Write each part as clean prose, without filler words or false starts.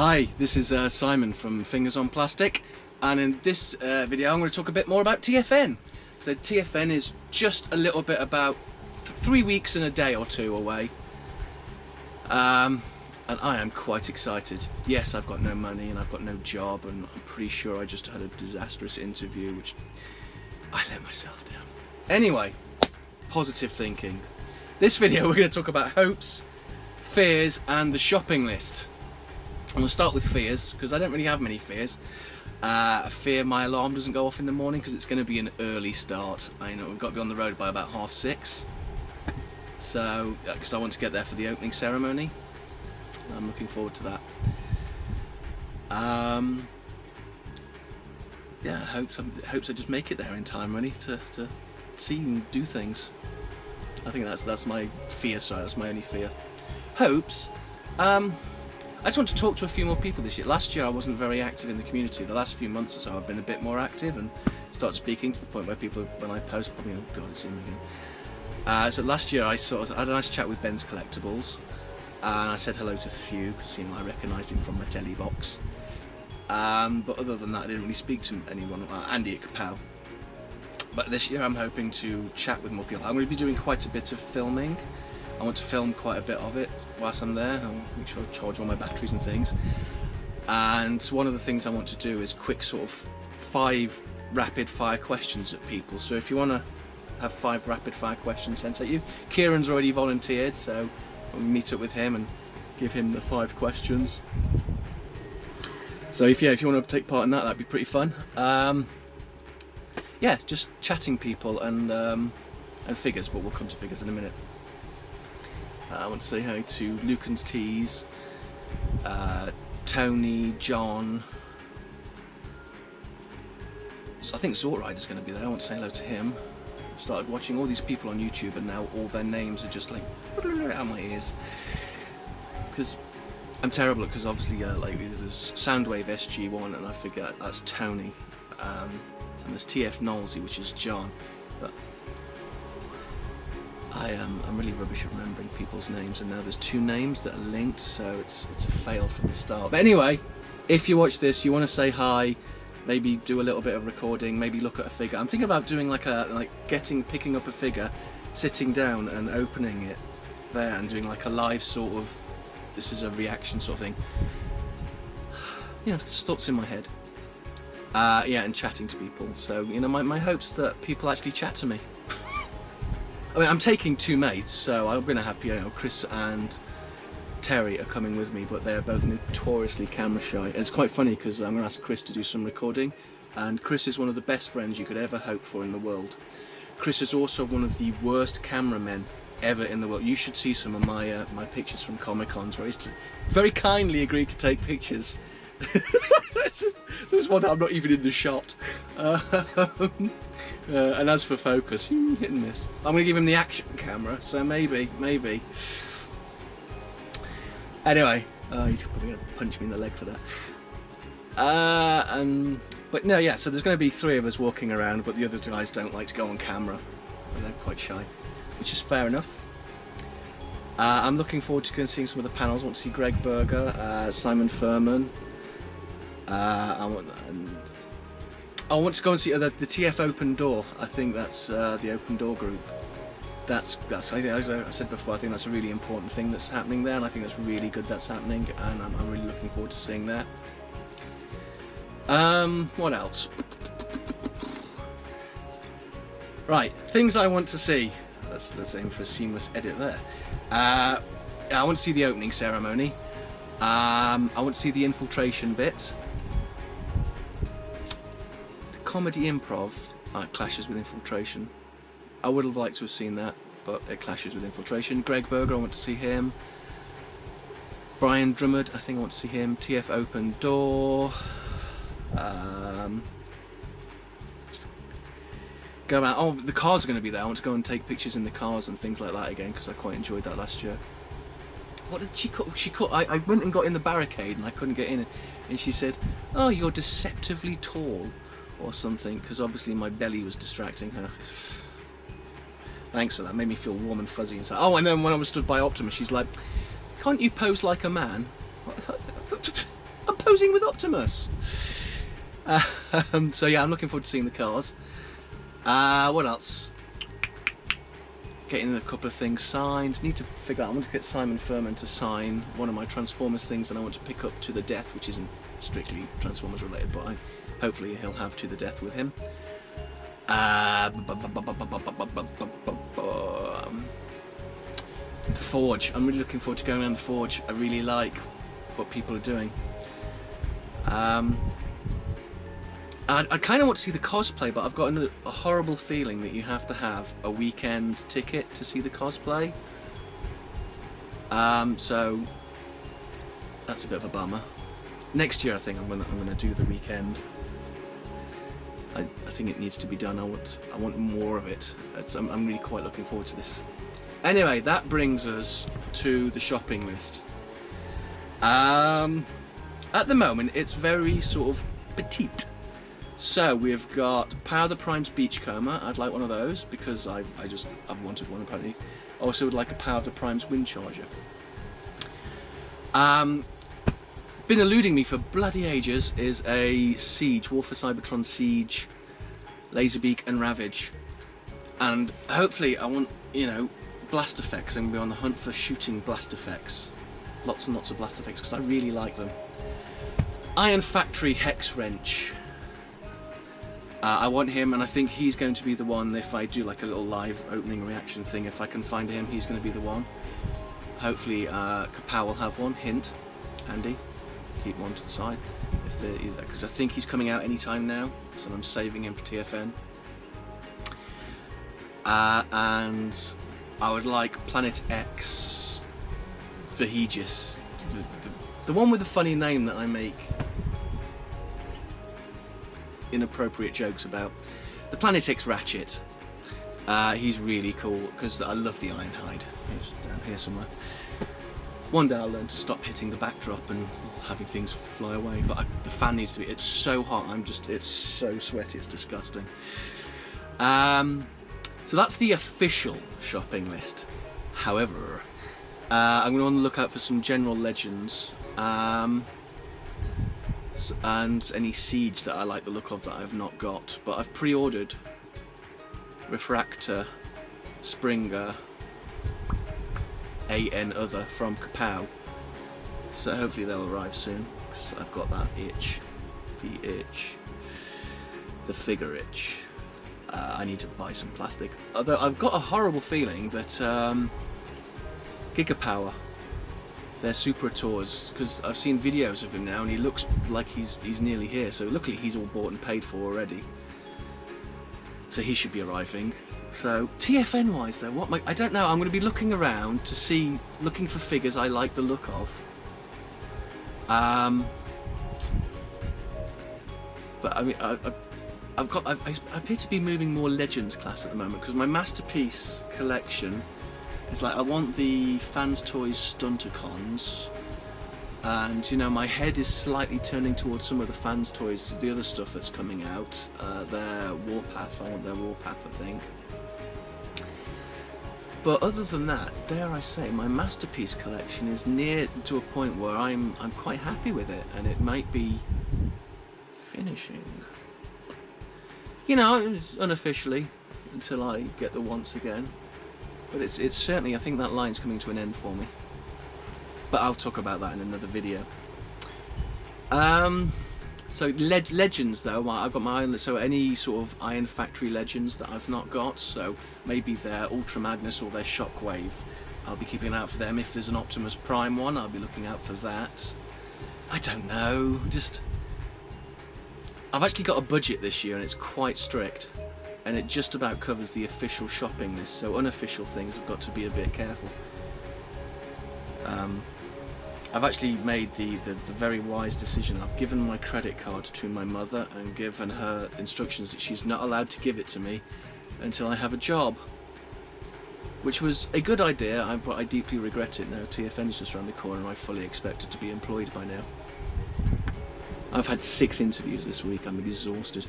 Hi, this is Simon from Fingers on Plastic, and in this video I'm going to talk a bit more about TFN. So TFN is just a little bit about 3 weeks and a day or two away, and I am quite excited. Yes, I've got no money and I've got no job, and I'm pretty sure I just had a disastrous interview which I let myself down. Anyway, positive thinking. This video we're going to talk about hopes, fears and the shopping list. I'm going to start with fears, because I don't really have many fears. I fear my alarm doesn't go off in the morning because it's going to be an early start. I know we've got to be on the road by about 6:30. So, because I want to get there for the opening ceremony. I'm looking forward to that. Yeah, hopes I just make it there in time, really, to see and do things. I think that's my fear. Sorry, that's my only fear. Hopes. I just want to talk to a few more people this year. Last year I wasn't very active in the community. The last few months or so I've been a bit more active and start speaking to the point where people, when I post, probably, oh god, it's him again. So last year I had a nice chat with Ben's Collectibles, and I said hello to a few because I recognised him from my telly box. But other than that I didn't really speak to anyone. Andy at Kapow. But this year I'm hoping to chat with more people. I'm going to be doing quite a bit of filming. I want to film quite a bit of it whilst I'm there. I'll make sure I charge all my batteries and things. And one of the things I want to do is quick sort of 5 rapid fire questions at people. So if you want to have 5 rapid fire questions sent at you, Kieran's already volunteered, so we'll meet up with him and give him the 5 questions. So if you want to take part in that, that'd be pretty fun. Yeah, just chatting people and figures, but we'll come to figures in a minute. I want to say hi to Lucan's Tees, Tony, John. So I think Zortrider's going to be there. I want to say hello to him. I started watching all these people on YouTube, and now all their names are just like out my ears. Because I'm terrible, because obviously like there's Soundwave SG1, and I figure that's Tony, and there's TFNation, which is John. But I'm really rubbish at remembering people's names, and now there's 2 names that are linked, so it's a fail from the start. But anyway, if you watch this, you want to say hi, maybe do a little bit of recording, maybe look at a figure. I'm thinking about doing picking up a figure, sitting down and opening it there, and doing like a live sort of, this is a reaction sort of thing. You know, just thoughts in my head. Yeah, and chatting to people. So, you know, my hope's that people actually chat to me. I mean, I'm taking 2 mates, so I'm going to have, you know, Chris and Terry are coming with me, but they're both notoriously camera shy. And it's quite funny because I'm going to ask Chris to do some recording, and Chris is one of the best friends you could ever hope for in the world. Chris is also one of the worst cameramen ever in the world. You should see some of my my pictures from Comic-Cons, where he's very kindly agreed to take pictures. There's one that I'm not even in the shot. And as for focus, hit and miss. I'm going to give him the action camera, so maybe. Anyway, he's probably going to punch me in the leg for that. But no, yeah, so there's going to be 3 of us walking around, but the other guys don't like to go on camera. They're quite shy, which is fair enough. I'm looking forward to seeing some of the panels. I want to see Greg Berger, Simon Furman. I want to go and see the TF Open Door. I think that's the Open Door group. That's as I said before, I think that's a really important thing that's happening there, and I think that's really good that's happening, and I'm really looking forward to seeing that. What else? Right, things I want to see. Let's aim for a seamless edit there. I want to see the opening ceremony. I want to see the infiltration bit. Comedy improv clashes with infiltration. I would have liked to have seen that, but it clashes with infiltration. Greg Berger, I want to see him. Brian Drummond, I think I want to see him. TF Open Door. Go around. Oh, the cars are going to be there. I want to go and take pictures in the cars and things like that again, because I quite enjoyed that last year. What did she cut? I went and got in the barricade and I couldn't get in, and she said, "Oh, you're deceptively tall," or something, because obviously my belly was distracting her. Thanks for that, made me feel warm and fuzzy inside. Oh, and then when I was stood by Optimus, she's like, "Can't you pose like a man?" posing with Optimus. So yeah, I'm looking forward to seeing the cars. What else? Getting a couple of things signed. Need to figure out, I want to get Simon Furman to sign one of my Transformers things, and I want to pick up To the Death, which isn't strictly Transformers related, but hopefully he'll have To the Death with him. The Forge. I'm really looking forward to going around the Forge. I really like what people are doing. I kind of want to see the cosplay, but I've got a horrible feeling that you have to have a weekend ticket to see the cosplay. So that's a bit of a bummer. Next year, I think I'm gonna do the weekend. I think it needs to be done. I want more of it. I'm really quite looking forward to this. Anyway, that brings us to the shopping list. At the moment, it's very sort of petite. So we've got Power the Prime's Beachcomber. I'd like one of those because I've wanted one apparently. Also would like a Power of the Prime's Wind Charger. Been eluding me for bloody ages is a Siege, War for Cybertron Siege, Laserbeak and Ravage. And hopefully I want, you know, blast effects. I'm going to be on the hunt for shooting blast effects. Lots and lots of blast effects because I really like them. Iron Factory Hex Wrench. I want him, and I think he's going to be the one. If I do like a little live opening reaction thing, if I can find him, he's going to be the one. Hopefully Kapow will have one. Hint, handy. Keep one to the side, because I think he's coming out anytime now, so I'm saving him for TFN. And I would like Planet X Vahegis, the one with the funny name that I make inappropriate jokes about. The Planet X Ratchet. He's really cool because I love the Ironhide. He's down here somewhere. One day I'll learn to stop hitting the backdrop and having things fly away, but the fan needs to be, it's so hot, it's so sweaty, it's disgusting. So that's the official shopping list. However, I'm going to on the lookout for some general legends, and any Siege that I like the look of that I've not got, but I've pre-ordered Refractor, Springer, AN Other from Kapow, so hopefully they'll arrive soon, because I've got that itch, the figure itch. I need to buy some plastic, although I've got a horrible feeling that Gigapower, their Super Tours, because I've seen videos of him now and he looks like he's nearly here, so luckily he's all bought and paid for already, so he should be arriving. So TFN wise though, I don't know, I'm going to be looking around to see, looking for figures I like the look of. But I mean, I appear to be moving more Legends class at the moment, because my Masterpiece collection is like, I want the Fans Toys Stunticons, and you know, my head is slightly turning towards some of the Fans Toys, the other stuff that's coming out, their Warpath, I want their Warpath I think. But other than that, dare I say, my Masterpiece collection is near to a point where I'm quite happy with it, and it might be finishing. You know, it was unofficially until I get the once again. But it's certainly, I think that line's coming to an end for me. But I'll talk about that in another video. So Legends though, I've got my own, so any sort of Iron Factory Legends that I've not got, so maybe their Ultra Magnus or their Shockwave, I'll be keeping an eye out for them. If there's an Optimus Prime one, I'll be looking out for that. I don't know, I've actually got a budget this year and it's quite strict, and it just about covers the official shopping list, so unofficial things I've got to be a bit careful. I've actually made the very wise decision. I've given my credit card to my mother and given her instructions that she's not allowed to give it to me until I have a job, which was a good idea, but I deeply regret it now. TFN's just around the corner and I fully expected to be employed by now. I've had 6 interviews this week, I'm exhausted.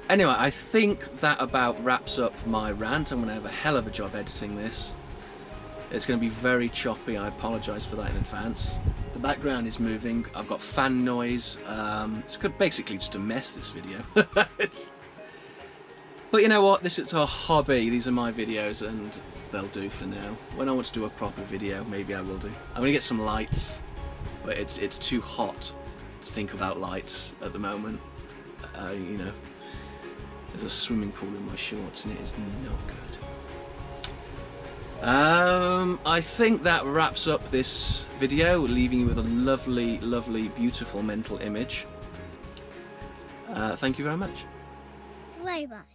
Anyway, I think that about wraps up my rant. I'm going to have a hell of a job editing this. It's going to be very choppy. I apologise for that in advance. The background is moving. I've got fan noise. It's basically just a mess, this video. But you know what? This is a hobby. These are my videos and they'll do for now. When I want to do a proper video, maybe I will do. I'm going to get some lights, but it's too hot to think about lights at the moment. You know, there's a swimming pool in my shorts and it is not good. I think that wraps up this video, leaving you with a lovely, lovely, beautiful mental image. Thank you very much. Robot.